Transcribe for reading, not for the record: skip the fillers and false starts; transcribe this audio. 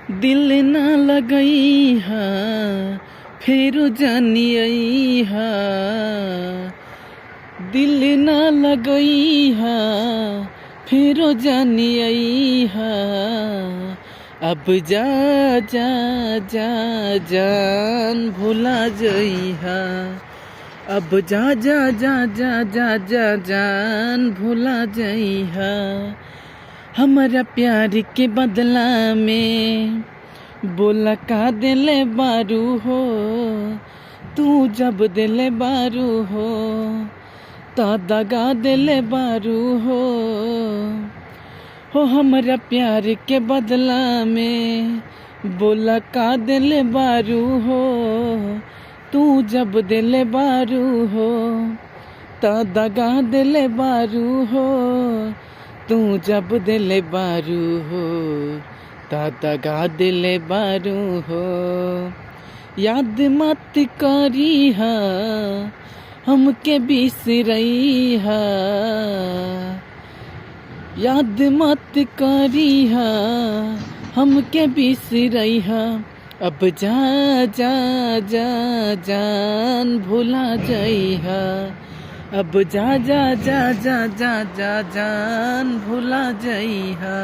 दिल ना लगई हा फिर जानिए हा, दिल ना लगई हा फिर जानिए हा। अब जा जा जा जान भुला जइहा, अब जा जा जा जा जा जा जान भुला जइहा। हमारा प्यार के बदला में बोला का दिले बारू हो, तू जब दिले बारू हो ता दगा दिले बारू हो हमारा प्यार के बदला में बोला का दिले बारू हो, तू जब दिले बारू हो ता दगा दिले बारू हो, तू जब दिले बारू हो ता दगा दिले बारू हो। याद मत करी हा हमके बिसरई हा, याद मत करी हा हमके बिसरई हा। अब जा जा जा जान भुला जइहा, अब जा जा जा जा जा जा जान भुला जइहा।